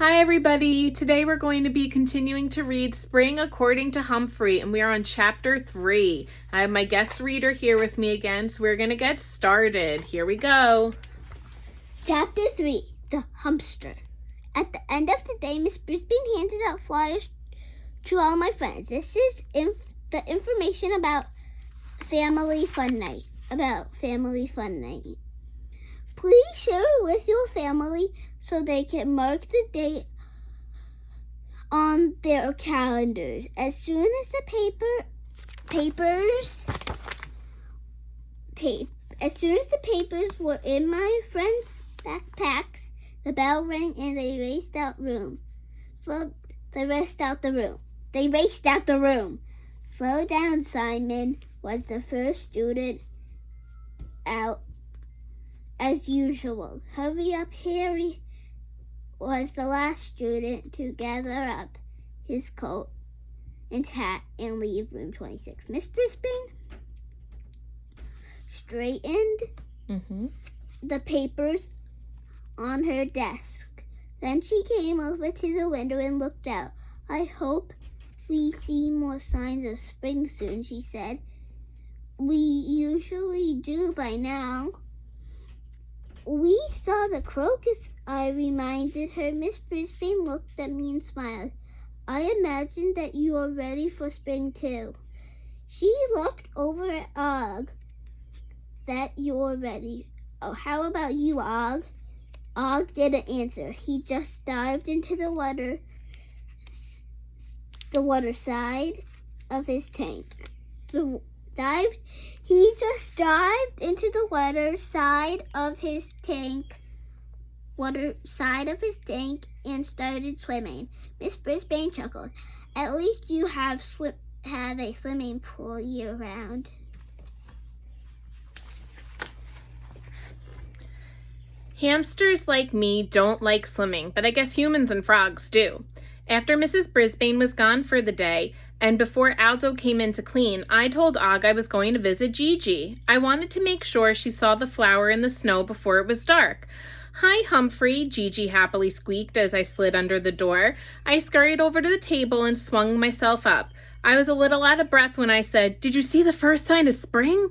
Hi everybody! Today we're going to be continuing to read Spring According to Humphrey, and we are on chapter 3. I have my guest reader here with me again, so we're going to get started. Here we go. Chapter 3, The Humpster. At the end of the day, Miss Brisbane handed out flyers to all my friends. This is the information about Family Fun Night. Please share it with your family so they can mark the date on their calendars. As soon as the papers were in my friends' backpacks, the bell rang and they raced out the room. Slow down, Simon was the first student out as usual. Hurry up, Harry was the last student to gather up his coat and hat and leave room 26. Miss Brisbane straightened the papers on her desk. Then she came over to the window and looked out. I hope we see more signs of spring soon, she said. We usually do by now. We saw the crocus, I reminded her. Miss Brisbane looked at me and smiled. I imagine that you are ready for spring too. She looked over at Og. That you're ready. Oh, how about you, Og? Og didn't answer. He just dived into the water side of his tank. He just dived into the water side of his tank and started swimming. Miss Brisbane chuckled. At least you have a swimming pool year round. Hamsters like me don't like swimming, but I guess humans and frogs do. After Mrs. Brisbane was gone for the day, and before Aldo came in to clean, I told Og I was going to visit Gigi. I wanted to make sure she saw the flower in the snow before it was dark. Hi, Humphrey, Gigi happily squeaked as I slid under the door. I scurried over to the table and swung myself up. I was a little out of breath when I said, Did you see the first sign of spring?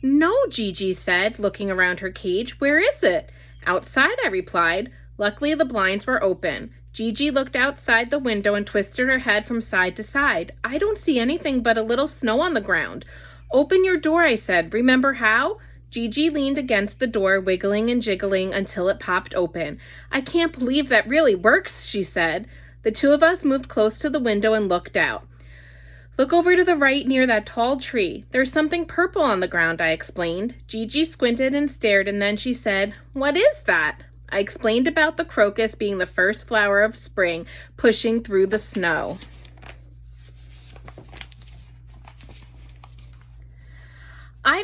No, Gigi said, looking around her cage. Where is it? Outside, I replied. Luckily, the blinds were open. Gigi looked outside the window and twisted her head from side to side. I don't see anything but a little snow on the ground. Open your door, I said. Remember how? Gigi leaned against the door, wiggling and jiggling until it popped open. I can't believe that really works, she said. The two of us moved close to the window and looked out. Look over to the right near that tall tree. There's something purple on the ground, I explained. Gigi squinted and stared, and then she said, What is that? I explained about the crocus being the first flower of spring, pushing through the snow. I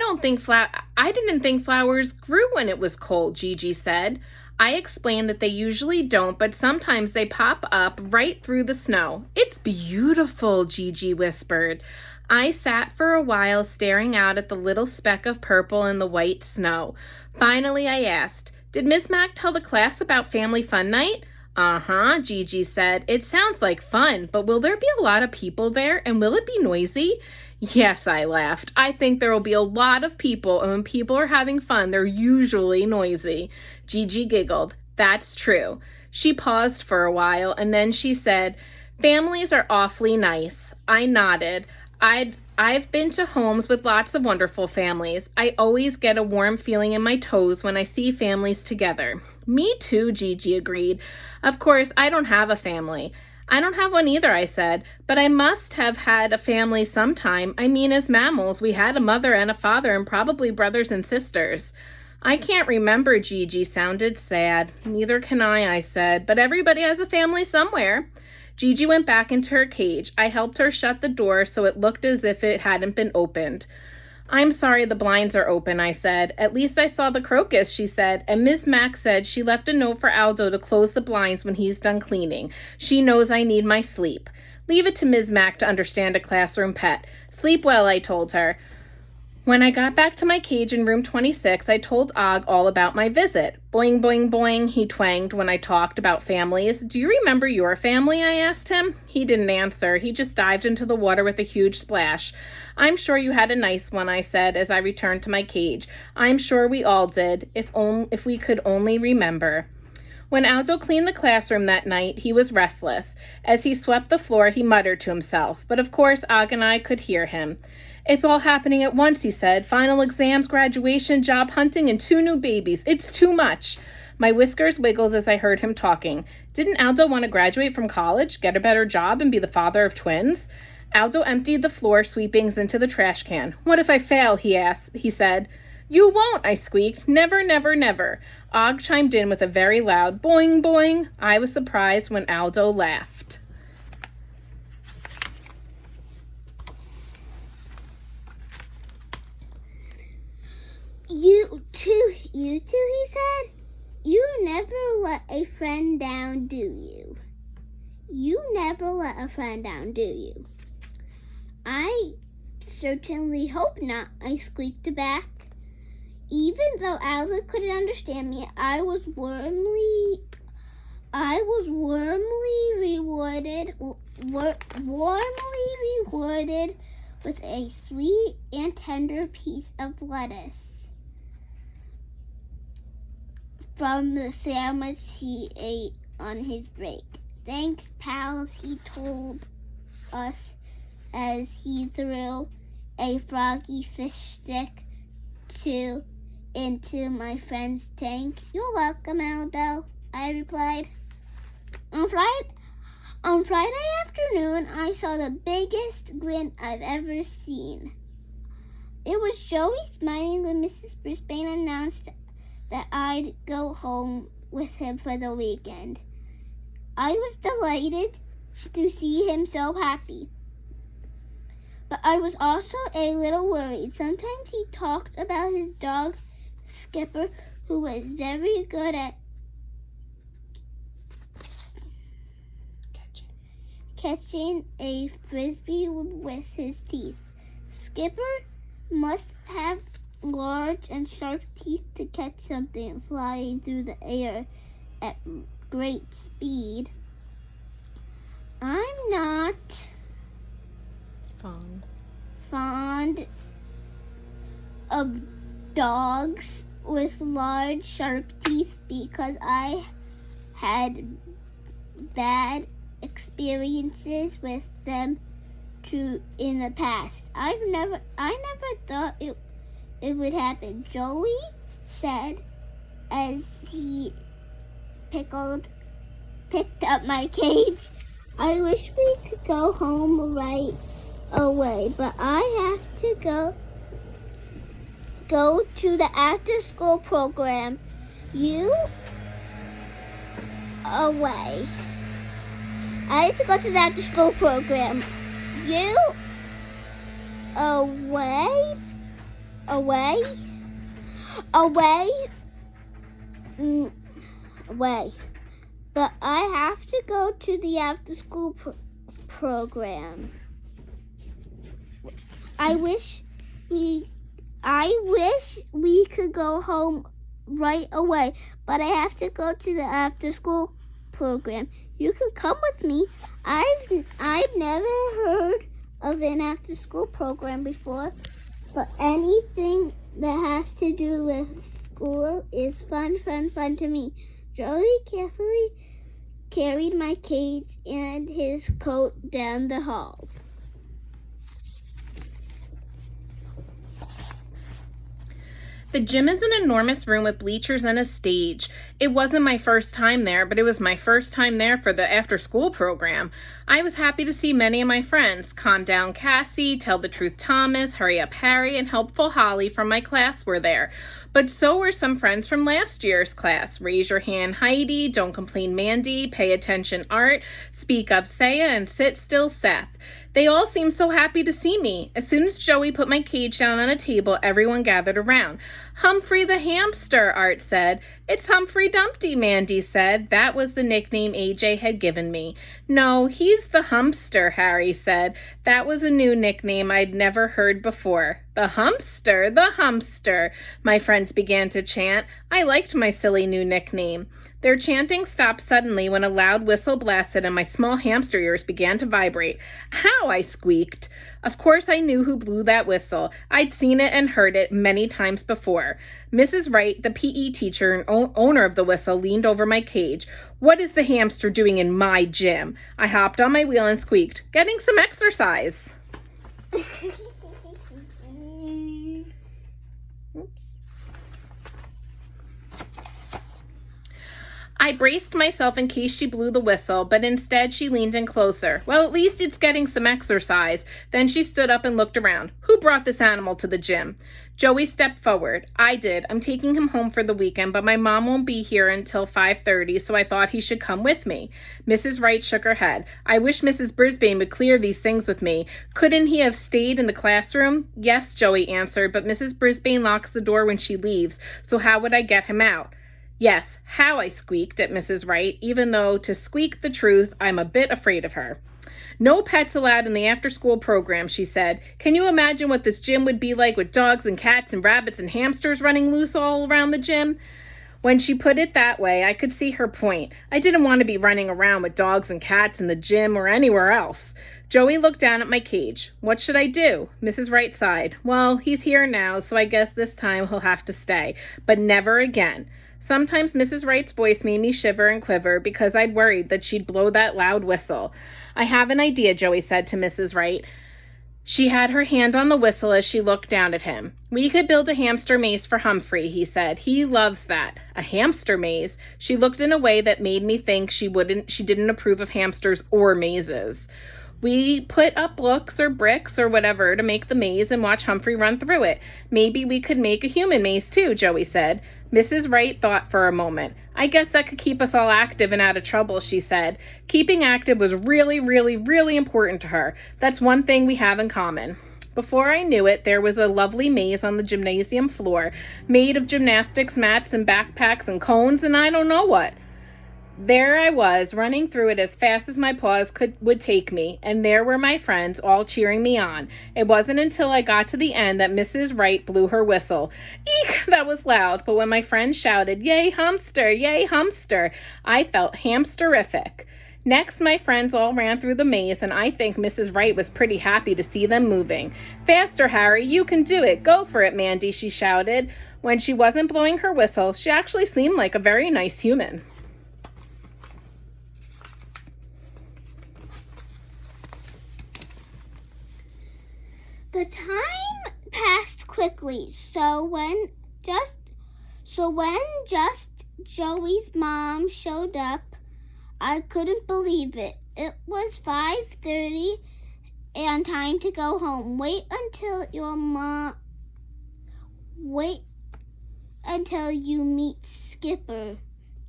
didn't think flowers grew when it was cold, Gigi said. I explained that they usually don't, but sometimes they pop up right through the snow. It's beautiful, Gigi whispered. I sat for a while staring out at the little speck of purple in the white snow. Finally, I asked, Did Miss Mac tell the class about Family Fun Night? Uh-huh, Gigi said. It sounds like fun, but will there be a lot of people there, and will it be noisy? Yes, I laughed. I think there will be a lot of people, and when people are having fun, they're usually noisy. Gigi giggled. That's true. She paused for a while, and then she said, Families are awfully nice. I nodded. I've been to homes with lots of wonderful families. I always get a warm feeling in my toes when I see families together. Me too, Gigi agreed. Of course, I don't have a family. I don't have one either, I said, but I must have had a family sometime. I mean, as mammals, we had a mother and a father and probably brothers and sisters. I can't remember, Gigi sounded sad. Neither can I said, but everybody has a family somewhere. Gigi went back into her cage. I helped her shut the door so it looked as if it hadn't been opened. I'm sorry the blinds are open, I said. At least I saw the crocus, she said, and Miss Mac said she left a note for Aldo to close the blinds when he's done cleaning. She knows I need my sleep. Leave it to Ms. Mac to understand a classroom pet. Sleep well, I told her. When I got back to my cage in room 26, I told Og all about my visit. Boing, boing, boing, he twanged when I talked about families. Do you remember your family? I asked him. He didn't answer. He just dived into the water with a huge splash. I'm sure you had a nice one, I said as I returned to my cage. I'm sure we all did, if we could only remember. When Aldo cleaned the classroom that night, he was restless. As he swept the floor, he muttered to himself, but of course Og and I could hear him. It's all happening at once, he said. Final exams, graduation, job hunting, and 2 new babies. It's too much. My whiskers wiggled as I heard him talking. Didn't Aldo want to graduate from college, get a better job, and be the father of twins? Aldo emptied the floor sweepings into the trash can. What if I fail? He said. You won't, I squeaked. Never, never, never. Og chimed in with a very loud boing, boing. I was surprised when Aldo laughed. You too, he said. You never let a friend down, do you? You never let a friend down, do you? I certainly hope not, I squeaked back. Even though Aldo couldn't understand me, I was warmly rewarded with a sweet and tender piece of lettuce from the sandwich he ate on his break. Thanks, pals, he told us as he threw a froggy fish stick into my friend's tank. You're welcome, Aldo, I replied. On Friday afternoon, I saw the biggest grin I've ever seen. It was Joey smiling when Mrs. Brisbane announced that I'd go home with him for the weekend. I was delighted to see him so happy. But I was also a little worried. Sometimes he talked about his dog, Skipper, who was very good at catching a frisbee with his teeth. Skipper must have large and sharp teeth to catch something flying through the air at great speed. I'm not fond of dogs with large sharp teeth because I had bad experiences with them in the past. I never thought it would happen, Joey said as he picked up my cage. I wish we could go home right away, but I have to go to the after-school program. You away. I have to go to the after-school program. You away. But I have to go to the after-school program. I wish we could go home right away, but I have to go to the after-school program. You could come with me. I've never heard of an after-school program before, but anything that has to do with school is fun to me. Joey carefully carried my cage and his coat down the hall. The gym is an enormous room with bleachers and a stage. It wasn't my first time there, but it was my first time there for the after-school program. I was happy to see many of my friends. Calm Down Cassie, Tell the Truth Thomas, Hurry Up Harry, and Helpful Holly from my class were there. But so were some friends from last year's class. Raise Your Hand Heidi, Don't Complain Mandy, Pay Attention Art, Speak Up Saya, and Sit Still Seth. They all seemed so happy to see me. As soon as Joey put my cage down on a table, everyone gathered around. Humphrey the hamster, Art said. It's Humphrey Dumpty, Mandy said. That was the nickname AJ had given me. No, he's the Humpster, Harry said. That was a new nickname I'd never heard before. The Humpster, the Humpster, my friends began to chant. I liked my silly new nickname. Their chanting stopped suddenly when a loud whistle blasted and my small hamster ears began to vibrate. How, I squeaked. Of course I knew who blew that whistle. I'd seen it and heard it many times before. Mrs. Wright, the PE teacher and owner of the whistle, leaned over my cage. What is the hamster doing in my gym? I hopped on my wheel and squeaked, getting some exercise. Oops. I braced myself in case she blew the whistle, but instead she leaned in closer. Well, at least it's getting some exercise. Then she stood up and looked around. Who brought this animal to the gym? Joey stepped forward. I did. I'm taking him home for the weekend, but my mom won't be here until 5:30, so I thought he should come with me. Mrs. Wright shook her head. I wish Mrs. Brisbane would clear these things with me. Couldn't he have stayed in the classroom? Yes, Joey answered, but Mrs. Brisbane locks the door when she leaves, so how would I get him out? Yes, how, I squeaked at Mrs. Wright, even though, to squeak the truth, I'm a bit afraid of her. No pets allowed in the after-school program, she said. Can you imagine what this gym would be like with dogs and cats and rabbits and hamsters running loose all around the gym? When she put it that way, I could see her point. I didn't want to be running around with dogs and cats in the gym or anywhere else. Joey looked down at my cage. What should I do? Mrs. Wright sighed. Well, he's here now, so I guess this time he'll have to stay, but never again. Sometimes Mrs. Wright's voice made me shiver and quiver because I'd worried that she'd blow that loud whistle. I have an idea, Joey said to Mrs. Wright. She had her hand on the whistle as she looked down at him. We could build a hamster maze for Humphrey, he said. He loves that. A hamster maze? She looked in a way that made me think she didn't approve of hamsters or mazes. We put up blocks or bricks or whatever to make the maze and watch Humphrey run through it. Maybe we could make a human maze too, Joey said. Mrs. Wright thought for a moment. I guess that could keep us all active and out of trouble, she said. Keeping active was really, really, really important to her. That's one thing we have in common. Before I knew it, there was a lovely maze on the gymnasium floor, made of gymnastics mats and backpacks and cones and I don't know what. There I was, running through it as fast as my paws would take me, and there were my friends all cheering me on. It wasn't until I got to the end that Mrs. Wright blew her whistle. Eek, that was loud, but when my friends shouted, yay, hamster, I felt hamsterific. Next, my friends all ran through the maze, and I think Mrs. Wright was pretty happy to see them moving. Faster, Harry, you can do it. Go for it, Mandy, she shouted. When she wasn't blowing her whistle, she actually seemed like a very nice human. The time passed quickly, so when just Joey's mom showed up, I couldn't believe it. It was 5:30 and time to go home. Wait until you meet Skipper.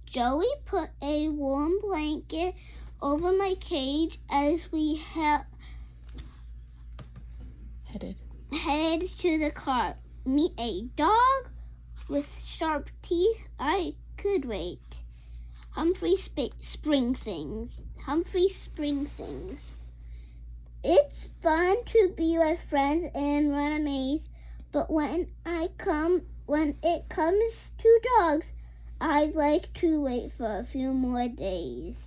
Joey put a warm blanket over my cage as we headed to the car. Meet a dog with sharp teeth. I could wait. Humphrey Spring Things. It's fun to be with friends and run a maze, but when it comes to dogs, I'd like to wait for a few more days.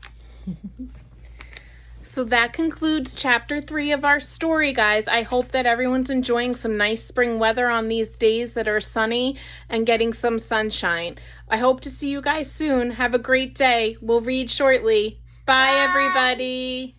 So that concludes chapter 3 of our story, guys. I hope that everyone's enjoying some nice spring weather on these days that are sunny and getting some sunshine. I hope to see you guys soon. Have a great day. We'll read shortly. Bye, everybody.